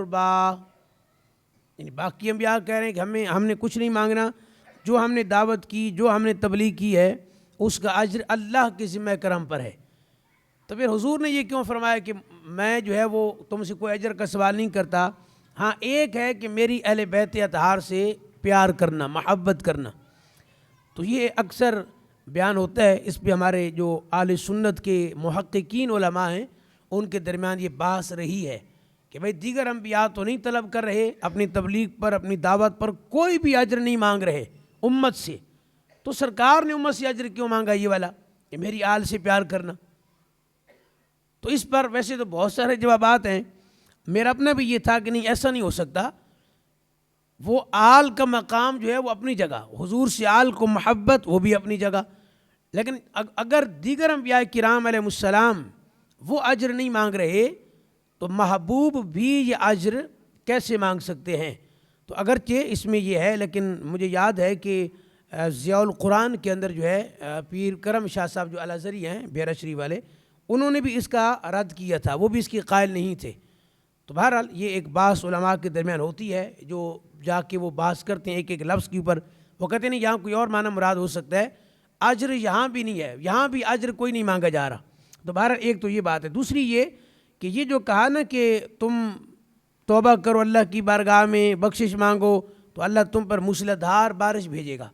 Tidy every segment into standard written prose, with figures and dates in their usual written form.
القربا، یعنی باقی انبیاء کہہ رہے ہیں کہ ہم نے کچھ نہیں مانگنا، جو ہم نے دعوت کی، جو ہم نے تبلیغ کی ہے، اس کا اجر اللہ کے ذمہ کرم پر ہے۔ تو پھر حضور نے یہ کیوں فرمایا کہ میں جو ہے وہ تم سے کوئی اجر کا سوال نہیں کرتا؟ ہاں ایک ہے کہ میری اہل بیت اطہار سے پیار کرنا، محبت کرنا۔ تو یہ اکثر بیان ہوتا ہے، اس پہ ہمارے جو اہل سنت کے محققین علماء ہیں ان کے درمیان یہ بحث رہی ہے کہ بھئی دیگر انبیاء تو نہیں طلب کر رہے اپنی تبلیغ پر، اپنی دعوت پر کوئی بھی اجر نہیں مانگ رہے امت سے، تو سرکار نے امت سے اجر کیوں مانگا یہ والا کہ میری آل سے پیار کرنا؟ تو اس پر ویسے تو بہت سارے جوابات ہیں، میرا اپنا بھی یہ تھا کہ نہیں، ایسا نہیں ہو سکتا۔ وہ آل کا مقام جو ہے وہ اپنی جگہ، حضور سے آل کو محبت وہ بھی اپنی جگہ، لیکن اگر دیگر انبیاء کرام علیہ السلام وہ اجر نہیں مانگ رہے تو محبوب بھی یہ اجر کیسے مانگ سکتے ہیں؟ تو اگرچہ اس میں یہ ہے، لیکن مجھے یاد ہے کہ ضیاء القرآن کے اندر جو ہے پیر کرم شاہ صاحب جو الازہری ہیں بیرا شریف والے، انہوں نے بھی اس کا رد کیا تھا، وہ بھی اس کے قائل نہیں تھے۔ تو بہرحال یہ ایک بحث علماء کے درمیان ہوتی ہے، جو جا کے وہ بحث کرتے ہیں ایک ایک لفظ کے اوپر، وہ کہتے ہیں نہیں یہاں کوئی اور معنی مراد ہو سکتا ہے، اجر یہاں بھی نہیں ہے، یہاں بھی اجر کوئی نہیں مانگا جا رہا۔ تو بہرحال ایک تو یہ بات ہے۔ دوسری یہ کہ یہ جو کہا نا کہ تم توبہ کرو، اللہ کی بارگاہ میں بخشش مانگو تو اللہ تم پر موسلا دھار بارش بھیجے گا،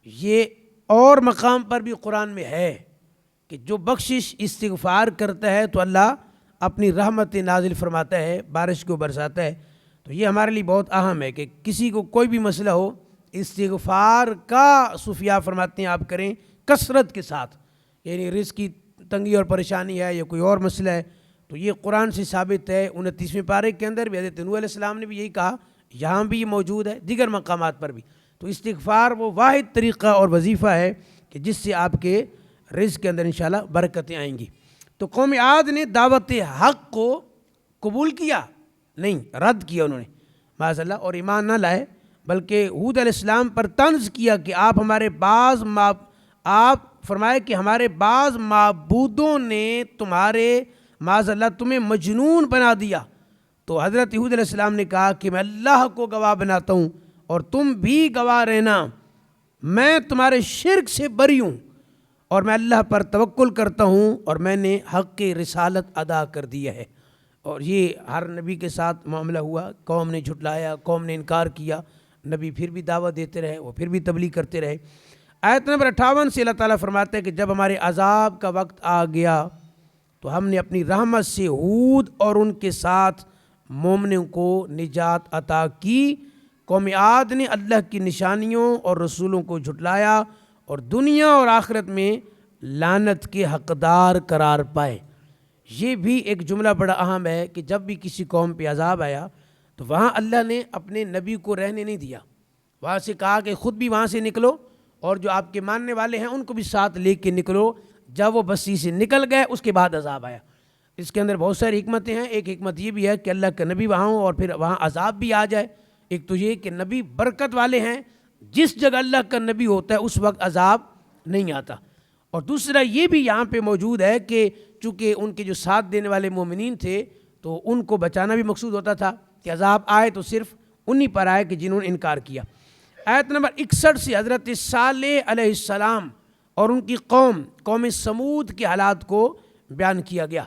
یہ اور مقام پر بھی قرآن میں ہے کہ جو بخشش استغفار کرتا ہے تو اللہ اپنی رحمت نازل فرماتا ہے، بارش کو برساتا ہے۔ تو یہ ہمارے لیے بہت اہم ہے کہ کسی کو کوئی بھی مسئلہ ہو، استغفار کا صوفیاء فرماتے ہیں آپ کریں کثرت کے ساتھ، یعنی رزق کی تنگی اور پریشانی ہے یا کوئی اور مسئلہ ہے تو یہ قرآن سے ثابت ہے۔ 29ویں پارے کے اندر بھی حضرت نوح علیہ السلام نے بھی یہی کہا، یہاں بھی یہ موجود ہے، دیگر مقامات پر بھی۔ تو استغفار وہ واحد طریقہ اور وظیفہ ہے کہ جس سے آپ کے رزق کے اندر انشاءاللہ برکتیں آئیں گی۔ تو قوم عاد نے دعوت حق کو قبول کیا نہیں، رد کیا انہوں نے معاذ اللہ، اور ایمان نہ لائے، بلکہ ہود علیہ السلام پر طنز کیا کہ آپ فرمائے کہ ہمارے بعض معبودوں نے تمہارے معاذ اللہ تمہیں مجنون بنا دیا۔ تو حضرت ہود علیہ السلام نے کہا کہ میں اللہ کو گواہ بناتا ہوں اور تم بھی گواہ رہنا، میں تمہارے شرک سے بری ہوں اور میں اللہ پر توکل کرتا ہوں اور میں نے حق کی رسالت ادا کر دیا ہے۔ اور یہ ہر نبی کے ساتھ معاملہ ہوا، قوم نے جھٹلایا، قوم نے انکار کیا، نبی پھر بھی دعوت دیتے رہے، وہ پھر بھی تبلیغ کرتے رہے۔ آیت نمبر 58 سے اللہ تعالیٰ فرماتا ہے کہ جب ہمارے عذاب کا وقت آ گیا تو ہم نے اپنی رحمت سے ہود اور ان کے ساتھ مومنوں کو نجات عطا کی۔ قوم عاد نے اللہ کی نشانیوں اور رسولوں کو جھٹلایا اور دنیا اور آخرت میں لعنت کے حقدار قرار پائے۔ یہ بھی ایک جملہ بڑا اہم ہے کہ جب بھی کسی قوم پہ عذاب آیا تو وہاں اللہ نے اپنے نبی کو رہنے نہیں دیا، وہاں سے کہا کہ خود بھی وہاں سے نکلو اور جو آپ کے ماننے والے ہیں ان کو بھی ساتھ لے کے نکلو۔ جب وہ بستی سے نکل گئے اس کے بعد عذاب آیا۔ اس کے اندر بہت ساری حکمتیں ہیں، ایک حکمت یہ بھی ہے کہ اللہ کا نبی وہاں ہو اور پھر وہاں عذاب بھی آ جائے۔ ایک تو یہ کہ نبی برکت والے ہیں، جس جگہ اللہ کا نبی ہوتا ہے اس وقت عذاب نہیں آتا۔ اور دوسرا یہ بھی یہاں پہ موجود ہے کہ چونکہ ان کے جو ساتھ دینے والے مومنین تھے تو ان کو بچانا بھی مقصود ہوتا تھا کہ عذاب آئے تو صرف انہی پر آئے کہ جنہوں نے انکار کیا۔ آیت نمبر 61 سے حضرت صالح علیہ السلام اور ان کی قوم سمود کے حالات کو بیان کیا گیا۔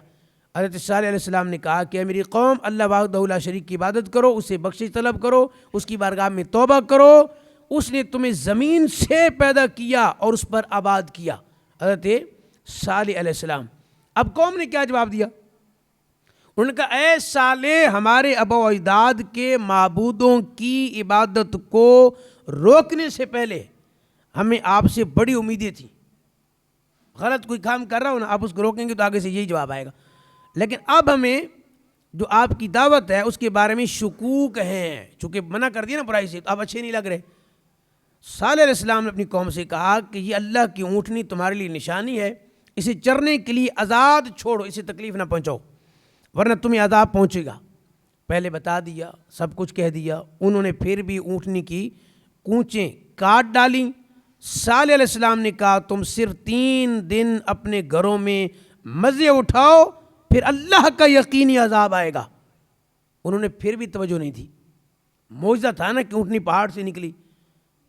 حضرت صالح علیہ السلام نے کہا کہ اے میری قوم، اللہ وحدہ لا شریک کی عبادت کرو، اسے بخشش طلب کرو، اس کی بارگاہ میں توبہ کرو، اس نے تمہیں زمین سے پیدا کیا اور اس پر آباد کیا۔ حضرت صالح علیہ السلام۔ اب قوم نے کیا جواب دیا؟ انہوں نے کہا اے صالح، ہمارے آبا و اجداد کے معبودوں کی عبادت کو روکنے سے پہلے ہمیں آپ سے بڑی امیدیں تھیں۔ غلط کوئی کام کر رہا ہو نا، آپ اس کو روکیں گے تو آگے سے یہی جواب آئے گا، لیکن اب ہمیں جو آپ کی دعوت ہے اس کے بارے میں شکوک ہیں، چونکہ منع کر دیا نا برائی سے تو اب اچھے نہیں لگ رہے۔ صالح علیہ السلام نے اپنی قوم سے کہا کہ یہ اللہ کی اونٹنی تمہارے لیے نشانی ہے، اسے چرنے کے لیے آزاد چھوڑو، اسے تکلیف نہ پہنچاؤ ورنہ تمہیں عذاب پہنچے گا۔ پہلے بتا دیا، سب کچھ کہہ دیا، انہوں نے پھر بھی اونٹنی کی کونچیں کاٹ ڈالیں۔ صالح علیہ السلام نے کہا تم صرف 3 دن اپنے گھروں میں مزے اٹھاؤ، پھر اللہ کا یقینی عذاب آئے گا۔ انہوں نے پھر بھی توجہ نہیں تھی. معجزہ تھا نا کہ اونٹنی پہاڑ سے نکلی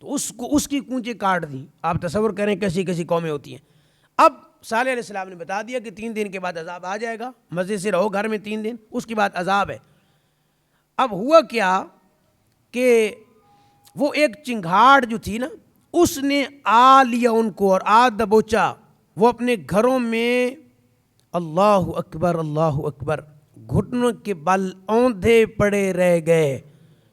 تو اس کی کونچیں کاٹ دیں. آپ تصور کریں کیسی کیسی قومیں ہوتی ہیں. اب صالح علیہ السلام نے بتا دیا کہ 3 دن کے بعد عذاب آ جائے گا, مزے سے رہو گھر میں 3 دن, اس کے بعد عذاب ہے. اب ہوا کیا کہ وہ ایک چنگھاڑ جو تھی نا, اس نے آ لیا ان کو اور آ دبوچا. وہ اپنے گھروں میں اللہ اکبر گھٹنوں کے بل اوندھے پڑے رہ گئے.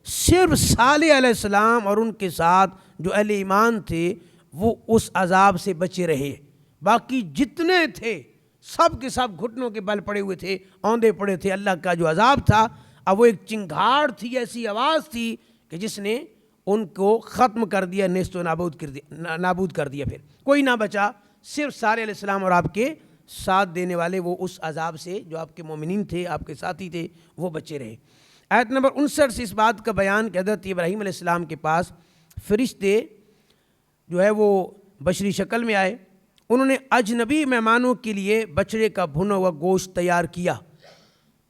صرف صالح علیہ السلام اور ان کے ساتھ جو اہل ایمان تھے وہ اس عذاب سے بچے رہے. باقی جتنے تھے سب کے سب گھٹنوں کے بل پڑے ہوئے تھے, اوندھے پڑے تھے. اللہ کا جو عذاب تھا, اب وہ ایک چنگھاڑ تھی, ایسی آواز تھی کہ جس نے ان کو ختم کر دیا, نیست و نابود کر دیا. پھر کوئی نہ بچا, صرف صالح علیہ السلام اور آپ کے ساتھ دینے والے وہ اس عذاب سے, جو آپ کے مومنین تھے, آپ کے ساتھی تھے, وہ بچے رہے. آیت نمبر 59 سے اس بات کا بیان کہ حضرت ابراہیم علیہ السلام کے پاس فرشتے جو ہے وہ بشری شکل میں آئے. انہوں نے اجنبی مہمانوں کے لیے بچڑے کا بھنا ہوا گوشت تیار کیا.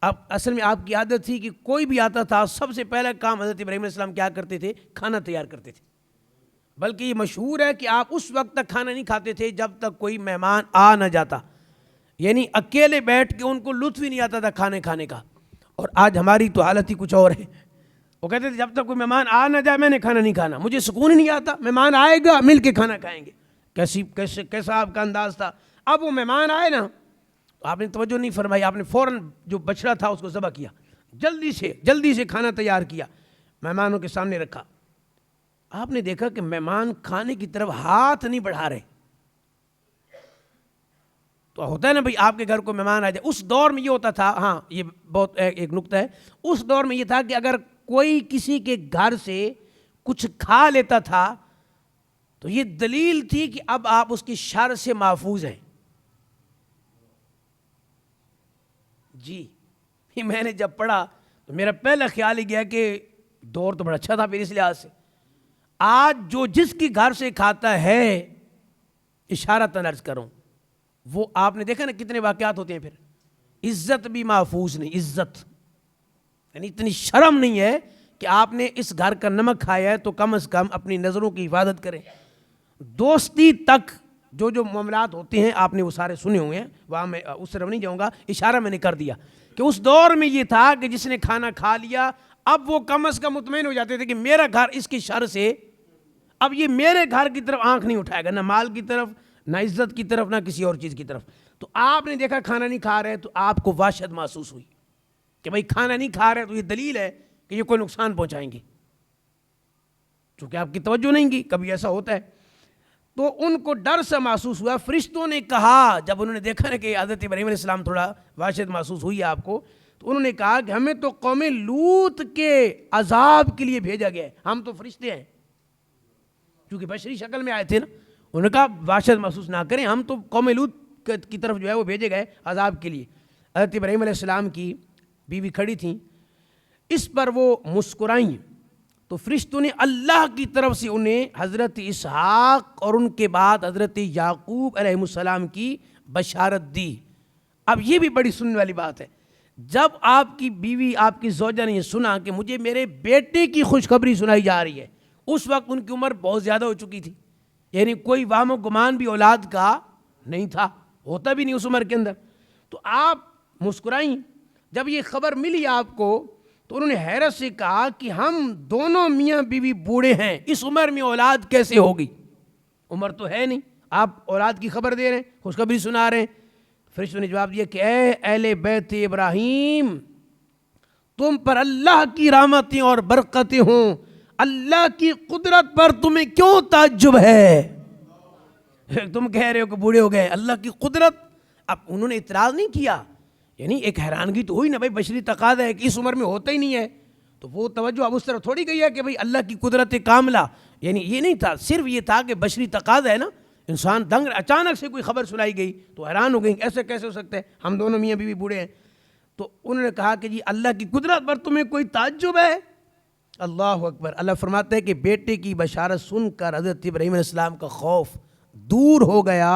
اب اصل میں آپ کی عادت تھی کہ کوئی بھی آتا تھا سب سے پہلا کام حضرت ابراہیم علیہ السلام کیا کرتے تھے, کھانا تیار کرتے تھے. بلکہ یہ مشہور ہے کہ آپ اس وقت تک کھانا نہیں کھاتے تھے جب تک کوئی مہمان آ نہ جاتا. یعنی اکیلے بیٹھ کے ان کو لطف ہی نہیں آتا تھا کھانے کا. اور آج ہماری تو حالت ہی کچھ اور ہے. وہ کہتے تھے جب تک کوئی مہمان آ نہ جائے میں نے کھانا نہیں کھانا, مجھے سکون ہی نہیں آتا. مہمان آئے گا مل کے کھانا کھائیں گے. کیسا آپ کا انداز تھا. اب وہ مہمان آئے نا, آپ نے توجہ نہیں فرمائی, آپ نے فوراً جو بچڑا تھا اس کو ذبح کیا, جلدی سے کھانا تیار کیا, مہمانوں کے سامنے رکھا. آپ نے دیکھا کہ مہمان کھانے کی طرف ہاتھ نہیں بڑھا رہے. تو ہوتا ہے نا بھئی, آپ کے گھر کو مہمان آ جائے. اس دور میں یہ ہوتا تھا, ہاں یہ بہت ایک نکتہ ہے, اس دور میں یہ تھا کہ اگر کوئی کسی کے گھر سے کچھ کھا لیتا تھا تو یہ دلیل تھی کہ اب آپ اس کی شر سے محفوظ ہیں. جی میں نے جب پڑھا تو میرا پہلا خیال ہی گیا کہ دور تو بڑا اچھا تھا پھر اس لحاظ سے. آج جو جس کی گھر سے کھاتا ہے, اشارتاً عرض کروں, وہ آپ نے دیکھا نا کتنے واقعات ہوتے ہیں. پھر عزت بھی محفوظ نہیں, عزت یعنی اتنی شرم نہیں ہے کہ آپ نے اس گھر کا نمک کھایا ہے تو کم از کم اپنی نظروں کی حفاظت کریں. دوستی تک جو معاملات ہوتے ہیں آپ نے وہ سارے سنے ہوئے ہیں, وہاں میں اس طرف نہیں جاؤں گا. اشارہ میں نے کر دیا کہ اس دور میں یہ تھا کہ جس نے کھانا کھا لیا اب وہ کم از کم مطمئن ہو جاتے تھے کہ میرا گھر اس کی شر سے, اب یہ میرے گھر کی طرف آنکھ نہیں اٹھائے گا, نہ مال کی طرف, نہ عزت کی طرف, نہ کسی اور چیز کی طرف. تو آپ نے دیکھا کھانا نہیں کھا رہے تو آپ کو وحشت محسوس ہوئی کہ بھائی کھانا نہیں کھا رہے تو یہ دلیل ہے کہ یہ کوئی نقصان پہنچائیں گے, چونکہ آپ کی توجہ نہیں کی. کبھی ایسا ہوتا ہے. تو ان کو ڈر سا محسوس ہوا. فرشتوں نے کہا, جب انہوں نے دیکھا نا کہ حضرت ابراہیم علیہ السلام تھوڑا وحشت محسوس ہوئی آپ کو, تو انہوں نے کہا کہ ہمیں تو قوم لوط کے عذاب کے لیے بھیجا گیا ہے, ہم تو فرشتے ہیں. کیونکہ بشری شکل میں آئے تھے نا, انہوں نے کہا وحشت محسوس نہ کریں, ہم تو قوم لوط کی طرف جو ہے وہ بھیجے گئے عذاب کے لیے. حضرت ابراہیم علیہ السلام کی بیوی کھڑی تھیں, اس پر وہ مسکرائیں تو فرشتوں نے اللہ کی طرف سے انہیں حضرت اسحاق اور ان کے بعد حضرت یعقوب علیہ السلام کی بشارت دی. اب یہ بھی بڑی سننے والی بات ہے. جب آپ کی بیوی, آپ کی زوجہ نے یہ سنا کہ مجھے میرے بیٹے کی خوشخبری سنائی جا رہی ہے, اس وقت ان کی عمر بہت زیادہ ہو چکی تھی, یعنی کوئی وہم و گمان بھی اولاد کا نہیں تھا, ہوتا بھی نہیں اس عمر کے اندر. تو آپ مسکرائیں. جب یہ خبر ملی آپ کو تو انہوں نے حیرت سے کہا کہ ہم دونوں میاں بیوی بوڑھے ہیں, اس عمر میں اولاد کیسے ہوگی؟ عمر تو ہے نہیں, آپ اولاد کی خبر دے رہے ہیں, خوشخبری سنا رہے ہیں. فرشتوں نے جواب دیا کہ اے اہل بیت ابراہیم, تم پر اللہ کی رحمتیں اور برکتیں ہوں, اللہ کی قدرت پر تمہیں کیوں تعجب ہے؟ تم کہہ رہے ہو کہ بوڑھے ہو گئے, اللہ کی قدرت. اب انہوں نے اعتراض نہیں کیا, یعنی ایک حیرانگی تو ہوئی نا بھائی, بشری تقاضا ہے کہ اس عمر میں ہوتا ہی نہیں ہے, تو وہ توجہ اب اس طرح تھوڑی گئی ہے کہ بھائی اللہ کی قدرت کاملہ, یعنی یہ نہیں تھا. صرف یہ تھا کہ بشری تقاضا ہے نا, انسان دنگ, اچانک سے کوئی خبر سنائی گئی تو حیران ہو گئی, ایسے کیسے ہو سکتا ہے, ہم دونوں میاں بیوی بوڑھے ہیں. تو انہوں نے کہا کہ جی اللہ کی قدرت پر تمہیں کوئی تعجب ہے؟ اللہ اکبر. اللہ فرماتا ہے کہ بیٹے کی بشارت سن کر حضرت ابراہیم علیہ السلام کا خوف دور ہو گیا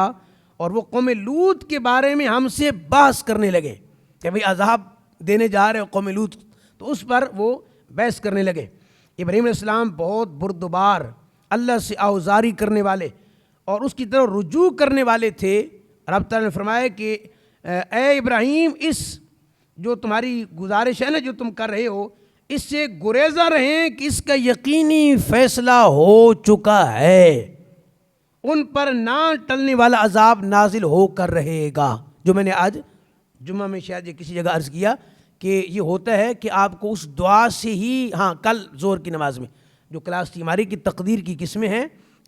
اور وہ قوم لوط کے بارے میں ہم سے بحث کرنے لگے کہ بھئی عذاب دینے جا رہے ہو قوم لوط. تو تو اس پر وہ بحث کرنے لگے۔ ابراہیم علیہ السلام بہت بردبار، اللہ سے آوزاری کرنے والے اور اس کی طرف رجوع کرنے والے تھے۔ رب تعالیٰ نے فرمایا کہ اے ابراہیم، اس جو تمہاری گزارش ہے نا، جو تم کر رہے ہو، اس سے گریزاں رہیں کہ اس کا یقینی فیصلہ ہو چکا ہے، ان پر نہ ٹلنے والا عذاب نازل ہو کر رہے گا۔ جو میں نے آج جمعہ میں شاید یہ کسی جگہ عرض کیا کہ یہ ہوتا ہے کہ آپ کو اس دعا سے ہی، ہاں کل زور کی نماز میں جو کلاس تھی ہماری کی تقدیر کی قسمیں ہیں،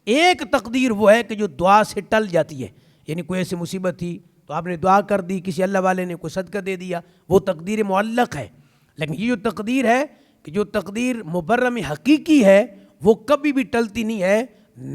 ایک تقدیر وہ ہے کہ جو دعا سے ٹل جاتی ہے، یعنی کوئی ایسی مصیبت تھی تو آپ نے دعا کر دی، کسی اللہ والے نے کوئی صدقہ دے دیا، وہ تقدیر معلق ہے۔ لیکن یہ جو تقدیر ہے کہ جو تقدیر مبرم حقیقی ہے وہ کبھی بھی ٹلتی نہیں ہے۔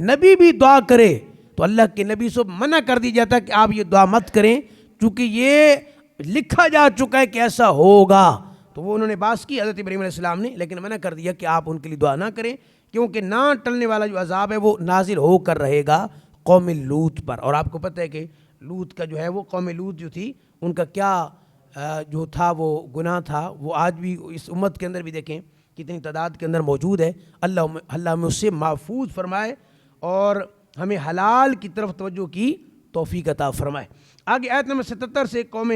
نبی بھی دعا کرے تو اللہ کے نبی سے منع کر دی جاتا ہے کہ آپ یہ دعا مت کریں، چونکہ یہ لکھا جا چکا ہے کہ ایسا ہوگا۔ تو وہ انہوں نے باس کی حضرت ابراہیم علیہ السلام نے، لیکن منع کر دیا کہ آپ ان کے لیے دعا نہ کریں، کیونکہ نہ ٹلنے والا جو عذاب ہے وہ نازل ہو کر رہے گا قوم لوط پر۔ اور آپ کو پتہ ہے کہ لوط کا جو ہے وہ قوم لوط جو تھی ان کا کیا جو تھا وہ گناہ تھا، وہ آج بھی اس امت کے اندر بھی دیکھیں کتنی تعداد کے اندر موجود ہے۔ اللہ ہمیں اس سے محفوظ فرمائے اور ہمیں حلال کی طرف توجہ کی توفیق عطا فرمائے۔ آگے آیت نمبر 77 سے قوم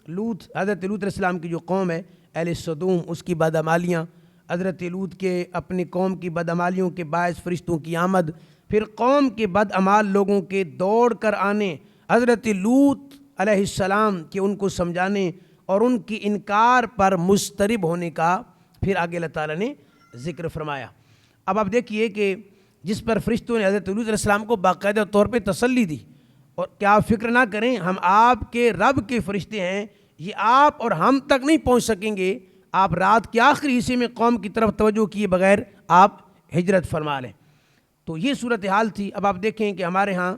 لوط، حضرت لوط علیہ السلام کی جو قوم ہے اہل صدوم، اس کی بدعمالیاں، حضرت لوط کے اپنی قوم کی بدعمالیوں کے باعث فرشتوں کی آمد، پھر قوم کے بدعمال لوگوں کے دوڑ کر آنے، حضرت لوط علیہ السلام کے ان کو سمجھانے اور ان کی انکار پر مضطرب ہونے کا پھر آگے اللہ تعالیٰ نے ذکر فرمایا۔ اب آپ دیکھیے کہ جس پر فرشتوں نے حضرت لوط علیہ السلام کو باقاعدہ طور پہ تسلی دی، اور کیا فکر نہ کریں، ہم آپ کے رب کے فرشتے ہیں، یہ آپ اور ہم تک نہیں پہنچ سکیں گے، آپ رات کے آخری حصے میں قوم کی طرف توجہ کیے بغیر آپ ہجرت فرما لیں۔ تو یہ صورتحال تھی۔ اب آپ دیکھیں کہ ہمارے ہاں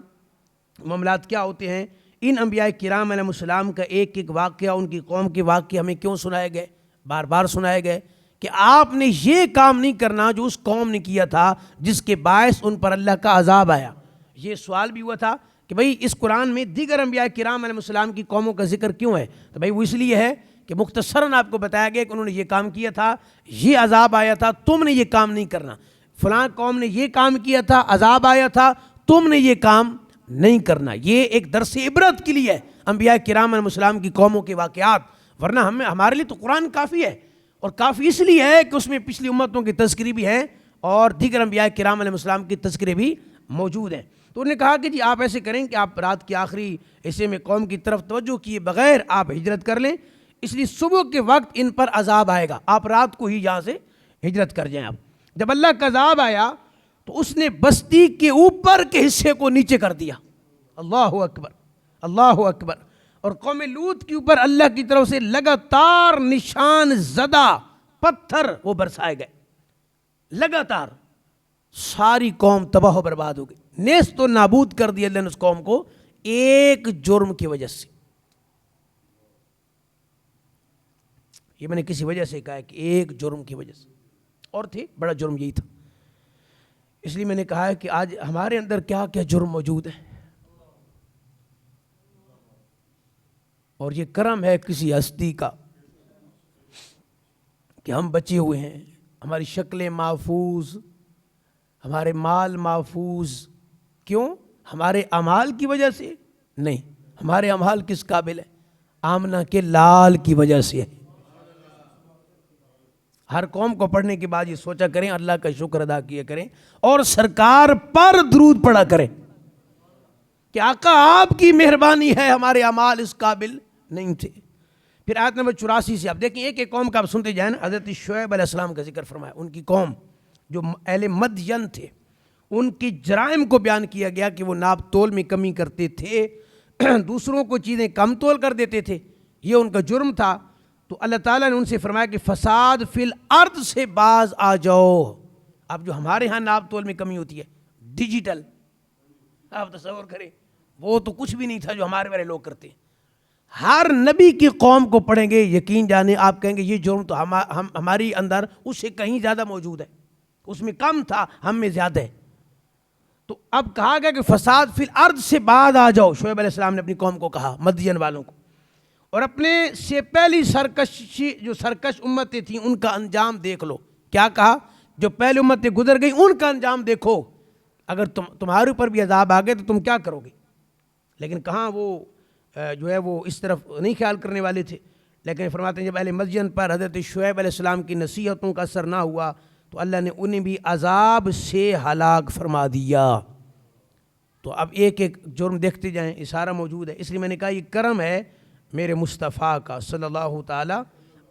معاملات کیا ہوتے ہیں۔ ان انبیاء کرام علیہ السلام کا ایک ایک واقعہ، ان کی قوم کے واقعے ہمیں کیوں سنائے گئے، بار بار سنائے گئے کہ آپ نے یہ کام نہیں کرنا جو اس قوم نے کیا تھا، جس کے باعث ان پر اللہ کا عذاب آیا۔ یہ سوال بھی ہوا تھا کہ بھئی اس قرآن میں دیگر انبیاء کرام علیہ السلام کی قوموں کا ذکر کیوں ہے؟ تو بھئی وہ اس لیے ہے کہ مختصراً آپ کو بتایا گیا کہ انہوں نے یہ کام کیا تھا، یہ عذاب آیا تھا، تم نے یہ کام نہیں کرنا۔ فلاں قوم نے یہ کام کیا تھا، عذاب آیا تھا، تم نے یہ کام نہیں کرنا۔ یہ ایک درس عبرت کے لیے ہے انبیاء کرام علیہ السلام کی قوموں کے واقعات، ورنہ ہمارے لیے تو قرآن کافی ہے، اور کافی اس لیے ہے کہ اس میں پچھلی امتوں کی تذکری بھی ہیں اور دیگر انبیاء کرام علیہ السلام کی تذکرے بھی موجود ہیں۔ تو انہوں نے کہا کہ جی آپ ایسے کریں کہ آپ رات کے آخری حصے میں قوم کی طرف توجہ کیے بغیر آپ ہجرت کر لیں، اس لیے صبح کے وقت ان پر عذاب آئے گا، آپ رات کو ہی یہاں سے ہجرت کر جائیں۔ آپ جب اللہ کا عذاب آیا تو اس نے بستی کے اوپر کے حصے کو نیچے کر دیا۔ اللہ اکبر، اللہ اکبر۔ اور قوم لوط کے اوپر اللہ کی طرف سے لگاتار نشان زدہ پتھر وہ برسائے گئے، لگاتار ساری قوم تباہ و برباد ہو گئی، نیست و نابود کر دیا اللہ نے اس قوم کو ایک جرم کی وجہ سے۔ یہ میں نے کسی وجہ سے کہا ہے کہ ایک جرم کی وجہ سے، اور تھے بڑا جرم یہی تھا۔ اس لیے میں نے کہا ہے کہ آج ہمارے اندر کیا کیا جرم موجود ہے، اور یہ کرم ہے کسی ہستی کا کہ ہم بچے ہوئے ہیں، ہماری شکلیں محفوظ، ہمارے مال محفوظ۔ کیوں؟ ہمارے اعمال کی وجہ سے نہیں، ہمارے اعمال کس قابل ہے؟ آمنہ کے لال کی وجہ سے ہے۔ ہر قوم کو پڑھنے کے بعد یہ سوچا کریں، اللہ کا شکر ادا کیا کریں اور سرکار پر درود پڑھا کریں کہ آقا آپ کی مہربانی ہے، ہمارے اعمال اس قابل نہیں تھے۔ پھر آیت نمبر 84 سے آپ دیکھیں ایک ایک قوم کا آپ سنتے جائیں نا۔ حضرت شعیب علیہ السلام کا ذکر فرمایا، ان کی قوم جو اہل مدین تھے، ان کی جرائم کو بیان کیا گیا کہ وہ ناپ تول میں کمی کرتے تھے، دوسروں کو چیزیں کم تول کر دیتے تھے، یہ ان کا جرم تھا۔ تو اللہ تعالیٰ نے ان سے فرمایا کہ فساد فی الارض سے باز آ جاؤ۔ اب جو ہمارے ہاں ناپ تول میں کمی ہوتی ہے ڈیجیٹل، آپ تصور کریں وہ تو کچھ بھی نہیں تھا جو ہمارے والے لوگ کرتے ہیں۔ ہر نبی کی قوم کو پڑھیں گے، یقین جانیں آپ کہیں گے یہ جرم تو ہماری اندر اس سے کہیں زیادہ موجود ہے، اس میں کم تھا، ہم میں زیادہ ہے۔ تو اب کہا گیا کہ فساد فی الارض سے بعد آ جاؤ، شعیب علیہ السلام نے اپنی قوم کو کہا، مدین والوں کو۔ اور اپنے سے پہلی جو سرکش امتیں تھیں ان کا انجام دیکھ لو. کیا کہا؟ جو پہلی امتیں گزر گئیں ان کا انجام دیکھو، اگر تمہارے اوپر بھی عذاب آ گئے تو تم کیا کرو گے. لیکن کہاں وہ جو ہے وہ اس طرف نہیں خیال کرنے والے تھے. لیکن فرماتے ہیں جب اہل مدین پر حضرت شعیب علیہ السلام کی نصیحتوں کا اثر نہ ہوا تو اللہ نے انہیں بھی عذاب سے ہلاک فرما دیا. تو اب ایک ایک جرم دیکھتے جائیں، یہ سارا موجود ہے. اس لیے میں نے کہا یہ کرم ہے میرے مصطفیٰ کا صلی اللہ تعالیٰ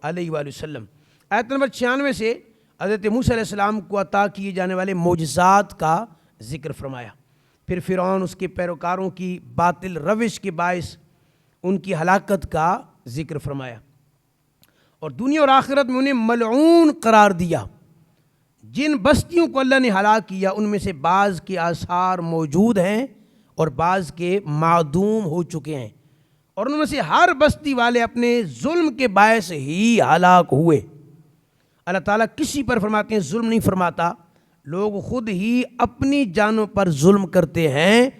علیہ وآلہ وسلم. آیت نمبر 96 سے حضرت موسیٰ علیہ السلام کو عطا کیے جانے والے معجزات کا ذکر فرمایا. پھر فرعون اس کے پیروکاروں کی باطل روش کے باعث ان کی ہلاکت کا ذکر فرمایا، اور دنیا اور آخرت میں انہیں ملعون قرار دیا. جن بستیوں کو اللہ نے ہلاک کیا ان میں سے بعض کے آثار موجود ہیں اور بعض کے معدوم ہو چکے ہیں، اور ان میں سے ہر بستی والے اپنے ظلم کے باعث ہی ہلاک ہوئے. اللہ تعالیٰ کسی پر فرماتے ہیں ظلم نہیں فرماتا، لوگ خود ہی اپنی جانوں پر ظلم کرتے ہیں.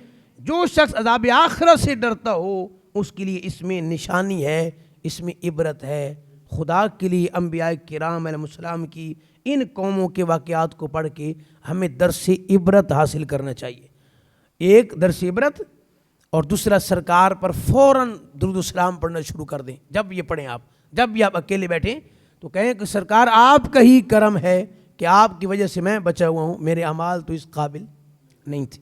جو شخص عذاب آخرت سے ڈرتا ہو اس کے لیے اس میں نشانی ہے، اس میں عبرت ہے. خدا کے لیے انبیاء کرام علیہ السلام کی ان قوموں کے واقعات کو پڑھ کے ہمیں درس عبرت حاصل کرنا چاہیے. ایک درس عبرت، اور دوسرا سرکار پر فوراً درود و سلام پڑھنا شروع کر دیں. جب یہ پڑھیں، آپ جب بھی آپ اکیلے بیٹھیں تو کہیں کہ سرکار آپ کا ہی کرم ہے کہ آپ کی وجہ سے میں بچا ہوا ہوں، میرے اعمال تو اس قابل نہیں تھے.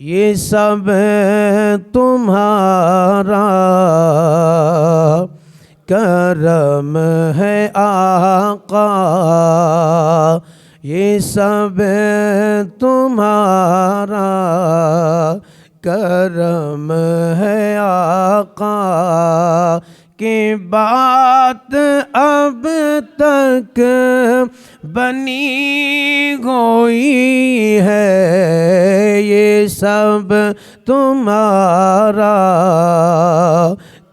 یہ سب تمہارا کرم ہے آقا، یہ سب تمہارا کرم ہے آقا، کہ بات اب تک بنی ہوئی ہے. یہ سب تمہارا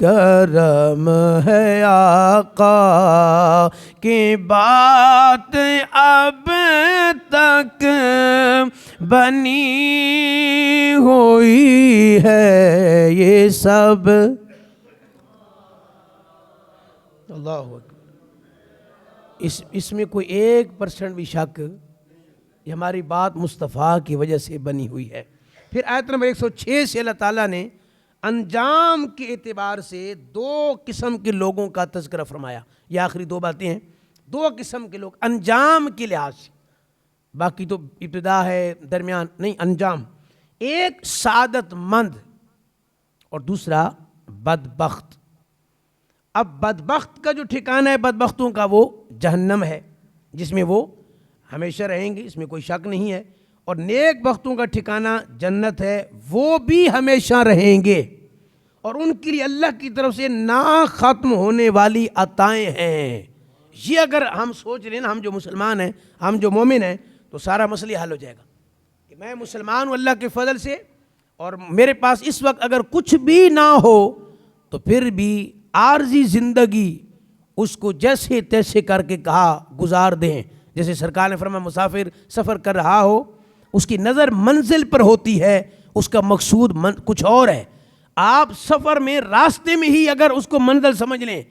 کرم ہے آقا، کہ بات اب تک بنی ہوئی ہے. یہ سب اللہ اکبر. اس میں کوئی 1% بھی شک، یہ ہماری بات مصطفیٰ کی وجہ سے بنی ہوئی ہے. پھر آیت نمبر 106 سے اللہ تعالیٰ نے انجام کے اعتبار سے 2 قسم کے لوگوں کا تذکرہ فرمایا. یہ آخری 2 باتیں ہیں. 2 قسم کے لوگ انجام کے لحاظ سے، باقی تو ابتدا ہے درمیان نہیں، انجام. ایک سعادت مند اور دوسرا بدبخت. اب بدبخت کا جو ٹھکانہ ہے بدبختوں کا وہ جہنم ہے، جس میں وہ ہمیشہ رہیں گے، اس میں کوئی شک نہیں ہے. اور نیک بختوں کا ٹھکانہ جنت ہے، وہ بھی ہمیشہ رہیں گے، اور ان کے لیے اللہ کی طرف سے نا ختم ہونے والی عطائیں ہیں. یہ اگر ہم سوچ لیں نا، ہم جو مسلمان ہیں، ہم جو مومن ہیں، تو سارا مسئلہ حل ہو جائے گا کہ میں مسلمان ہوں اللہ کے فضل سے، اور میرے پاس اس وقت اگر کچھ بھی نہ ہو تو پھر بھی عارضی زندگی اس کو جیسے تیسے کر کے کہا گزار دیں. جیسے سرکار نے فرمایا مسافر سفر کر رہا ہو، اس کی نظر منزل پر ہوتی ہے، اس کا مقصود کچھ اور ہے. آپ سفر میں راستے میں ہی اگر اس کو منزل سمجھ لیں،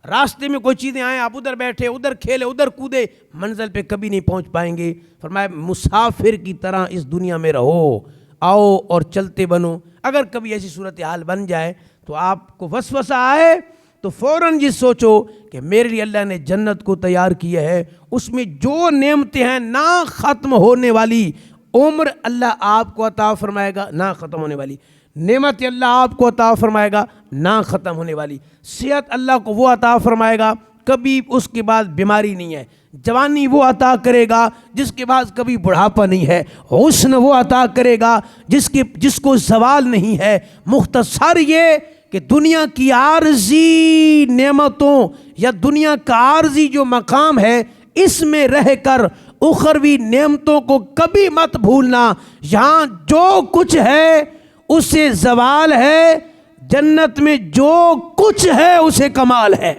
راستے میں کوئی چیزیں آئیں، آپ ادھر بیٹھے ادھر کھیلے ادھر کودے، منزل پہ کبھی نہیں پہنچ پائیں گے. فرمایا مسافر کی طرح اس دنیا میں رہو، آؤ اور چلتے بنو. اگر کبھی ایسی صورتحال بن جائے تو آپ کو وسوسہ آئے تو فوراً یہ سوچو کہ میرے لیے اللہ نے جنت کو تیار کیا ہے، اس میں جو نعمتیں ہیں نا ختم ہونے والی. عمر اللہ آپ کو عطا فرمائے گا نا ختم ہونے والی، نعمت اللہ آپ کو عطا فرمائے گا نا ختم ہونے والی، صحت اللہ کو وہ عطا فرمائے گا کبھی اس کے بعد بیماری نہیں ہے، جوانی وہ عطا کرے گا جس کے بعد کبھی بڑھاپا نہیں ہے، حسن وہ عطا کرے گا جس کو زوال نہیں ہے. مختصر یہ کہ دنیا کی عارضی نعمتوں یا دنیا کا عارضی جو مقام ہے اس میں رہ کر اخروی نعمتوں کو کبھی مت بھولنا. یہاں جو کچھ ہے اسے زوال ہے، جنت میں جو کچھ ہے اسے کمال ہے.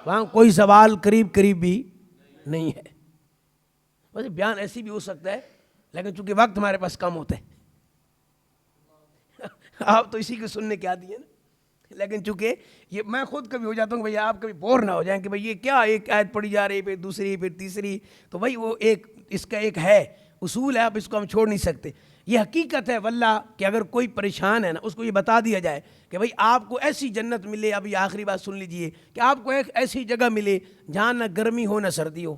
وہاں کوئی زوال قریب بھی نہیں ہے. ویسے بیان ایسی بھی ہو سکتا ہے لیکن چونکہ وقت ہمارے پاس کم ہوتا ہے آپ تو اسی کو سننے کے عادی ہیں نا. لیکن چونکہ یہ میں خود کبھی ہو جاتا ہوں کہ بھئی آپ کبھی بور نہ ہو جائیں کہ بھئی یہ کیا ایک آیت پڑھی جا رہی، پھر دوسری، پھر تیسری، تو بھئی وہ ایک اس کا ایک ہے اصول ہے، اب اس کو ہم چھوڑ نہیں سکتے. یہ حقیقت ہے واللہ کہ اگر کوئی پریشان ہے نا اس کو یہ بتا دیا جائے کہ بھئی آپ کو ایسی جنت ملے. ابھی آخری بات سن لیجئے کہ آپ کو ایک ایسی جگہ ملے جہاں نہ گرمی ہو نہ سردی ہو.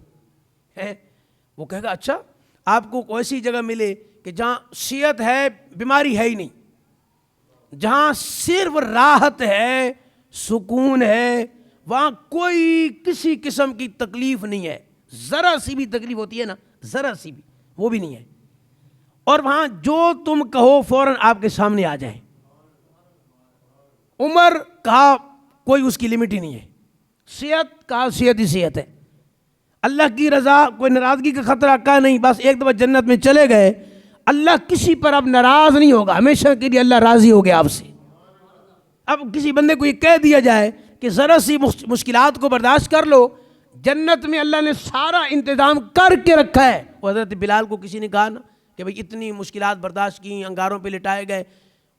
وہ کہے گا اچھا. آپ کو ایسی جگہ ملے کہ جہاں صحت ہے، بیماری ہے ہی نہیں، جہاں صرف راحت ہے، سکون ہے، وہاں کوئی کسی قسم کی تکلیف نہیں ہے. ذرا سی بھی تکلیف ہوتی ہے نا، ذرا سی بھی، وہ بھی نہیں ہے. اور وہاں جو تم کہو فوراً آپ کے سامنے آ جائے. عمر کہا کوئی اس کی لمٹ ہی نہیں ہے، صحت کہا صحت ہی صحت ہے. اللہ کی رضا، کوئی ناراضگی کا خطرہ کہا نہیں. بس ایک دفعہ جنت میں چلے گئے، اللہ کسی پر اب ناراض نہیں ہوگا، ہمیشہ کے لیے اللہ راضی ہو گیا آپ سے. اب کسی بندے کو یہ کہہ دیا جائے کہ ذرا سی مشکلات کو برداشت کر لو، جنت میں اللہ نے سارا انتظام کر کے رکھا ہے. وہ حضرت بلال کو کسی نے کہا نا کہ بھئی اتنی مشکلات برداشت کی، انگاروں پہ لٹائے گئے.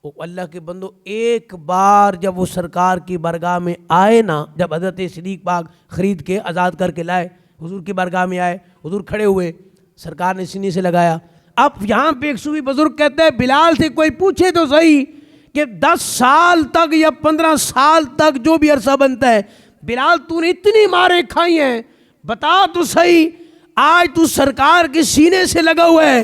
وہ اللہ کے بندو ایک بار جب وہ سرکار کی بارگاہ میں آئے نا، جب حضرت صدیق پاک خرید کے آزاد کر کے لائے، حضور کی بارگاہ میں آئے، حضور کھڑے ہوئے، سرکار نے سینے سے لگایا. اب یہاں پہ ایک صوفی بزرگ کہتا ہے بلال سے کوئی پوچھے تو صحیح کہ 10 سال تک یا 15 سال تک جو بھی عرصہ بنتا ہے، بلال تو نے اتنی ماریں کھائی ہیں، بتا تو صحیح آج تو سرکار کے سینے سے لگا ہوا ہے.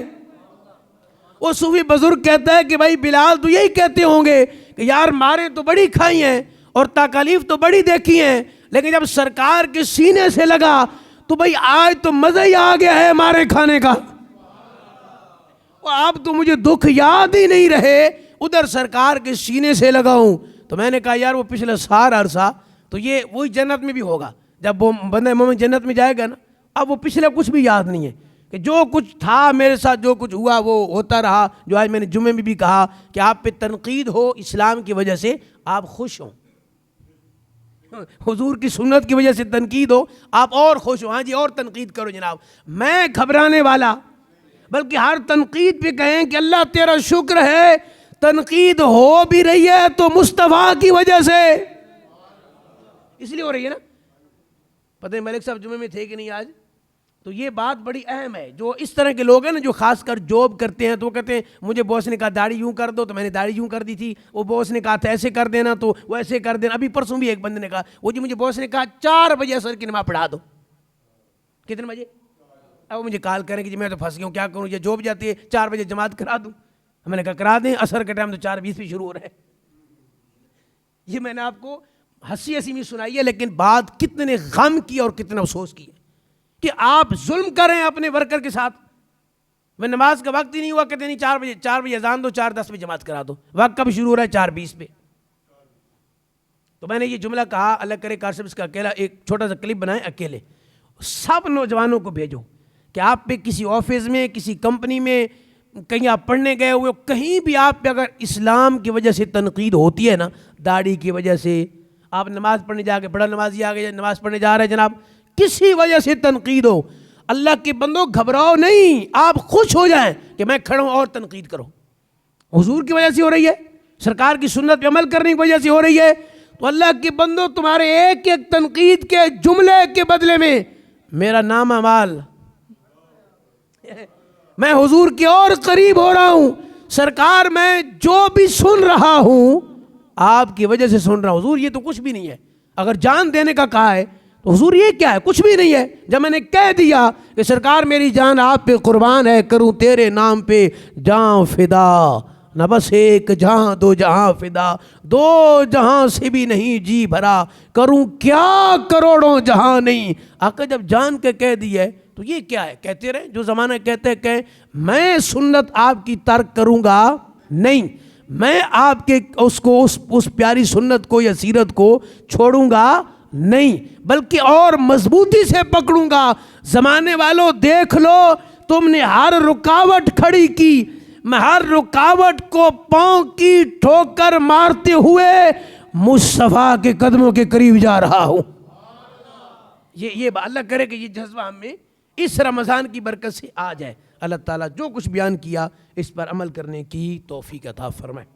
وہ صوفی بزرگ کہتا ہے کہ بھائی بلال تو یہی کہتے ہوں گے کہ یار ماریں تو بڑی کھائی ہیں اور تکالیف تو بڑی دیکھی ہیں، لیکن جب سرکار کے سینے سے لگا تو بھائی آج تو مزہ ہی آ گیا ہے مارے کھانے کا. اب تو مجھے دکھ یاد ہی نہیں رہے، ادھر سرکار کے سینے سے لگا ہوں. تو میں نے کہا یار وہ پچھلا سارا عرصہ تو یہ وہی جنت میں بھی ہوگا. جب وہ بندہ مومن جنت میں جائے گا نا، اب وہ پچھلا کچھ بھی یاد نہیں ہے کہ جو کچھ تھا میرے ساتھ، جو کچھ ہوا وہ ہوتا رہا. جو آج میں نے جمعے میں بھی کہا کہ آپ پہ تنقید ہو اسلام کی وجہ سے آپ خوش ہوں، حضور کی سنت کی وجہ سے تنقید ہو آپ اور خوش ہوں. ہاں جی اور تنقید کرو جناب، میں گھبرانے والا، بلکہ ہر تنقید پہ کہیں کہ اللہ تیرا شکر ہے تنقید ہو بھی رہی ہے تو مصطفیٰ کی وجہ سے اس لیے ہو رہی ہے نا. پتہ نہیں ملک صاحب جمعے میں تھے کہ نہیں آج؟ تو یہ بات بڑی اہم ہے. جو اس طرح کے لوگ ہیں نا جو خاص کر جاب کرتے ہیں تو وہ کہتے ہیں مجھے باس نے کہا داڑھی یوں کر دو تو میں نے داڑھی یوں کر دی تھی، وہ باس نے کہا تھا ایسے کر دینا تو وہ ایسے کر دینا. ابھی پرسوں بھی ایک بندے نے کہا وہ جی مجھے باس نے کہا 4 بجے عصر کی نماز پڑھا دو. کتنے بجے؟ اب مجھے کال کریں کہ جی میں تو پھنس گیا ہوں، کیا کروں، یہ جاب جاتی ہے 4 بجے جماعت کرا دوں. میں نے کہا کرا دیں، عصر کا ٹائم تو 4:20 بھی شروع ہو رہا ہے. یہ میں نے آپ کو ہنسی میں سنائی ہے، لیکن بات کتنے غم کی اور کتنا افسوس کی ہے کہ آپ ظلم کریں اپنے ورکر کے ساتھ. میں نماز کا وقت ہی نہیں ہوا، کہتے نہیں 4 بجے اذان دو، 4:10 پہ جماعت کرا دو. وقت کب شروع ہو رہا ہے؟ 4:20 پہ. تو میں نے یہ جملہ کہا، اللہ کرے کاشف اس کا اکیلا ایک چھوٹا سا کلپ بنائیں اکیلے، سب نوجوانوں کو بھیجو کہ آپ پہ کسی آفس میں، کسی کمپنی میں، کہیں آپ پڑھنے گئے ہوئے، کہیں بھی آپ پہ اگر اسلام کی وجہ سے تنقید ہوتی ہے نا، داڑھی کی وجہ سے، آپ نماز پڑھنے جا کے بڑا نمازی آ گئے، نماز پڑھنے جا رہے ہیں جناب، کسی وجہ سے تنقید ہو، اللہ کے بندو گھبراؤ نہیں، آپ خوش ہو جائیں کہ میں کھڑا ہوں اور تنقید کرو. حضور کی وجہ سے ہو رہی ہے، سرکار کی سنت پہ عمل کرنے کی وجہ سے ہو رہی ہے، تو اللہ کے بندو تمہارے ایک ایک تنقید کے جملے کے بدلے میں میرا نام اعمال، میں حضور کے اور قریب ہو رہا ہوں. سرکار میں جو بھی سن رہا ہوں آپ کی وجہ سے سن رہا ہوں. حضور یہ تو کچھ بھی نہیں ہے، اگر جان دینے کا کہا ہے تو حضور یہ کیا ہے؟ کچھ بھی نہیں ہے. جب میں نے کہہ دیا کہ سرکار میری جان آپ پہ قربان ہے، کروں تیرے نام پہ جان فدا، نہ بس ایک جہاں 2 جہاں فدا، 2 جہاں سے بھی نہیں جی بھرا، کروں کیا کروڑوں جہاں نہیں. آقا جب جان کے کہہ دی ہے تو یہ کیا ہے؟ کہتے رہے جو زمانہ کہتے کہ میں سنت آپ کی ترک کروں گا نہیں، میں آپ کے اس پیاری سنت کو یا سیرت کو چھوڑوں گا نہیں، بلکہ اور مضبوطی سے پکڑوں گا. زمانے والوں دیکھ لو، تم نے ہر رکاوٹ کھڑی کی، میں ہر رکاوٹ کو پاؤں کی ٹھوکر مارتے ہوئے مصطفیٰ کے قدموں کے قریب جا رہا ہوں. یہ اللہ کرے کہ یہ جذبہ ہم میں اس رمضان کی برکت سے آ جائے. اللہ تعالیٰ جو کچھ بیان کیا اس پر عمل کرنے کی توفیق عطا فرمائے.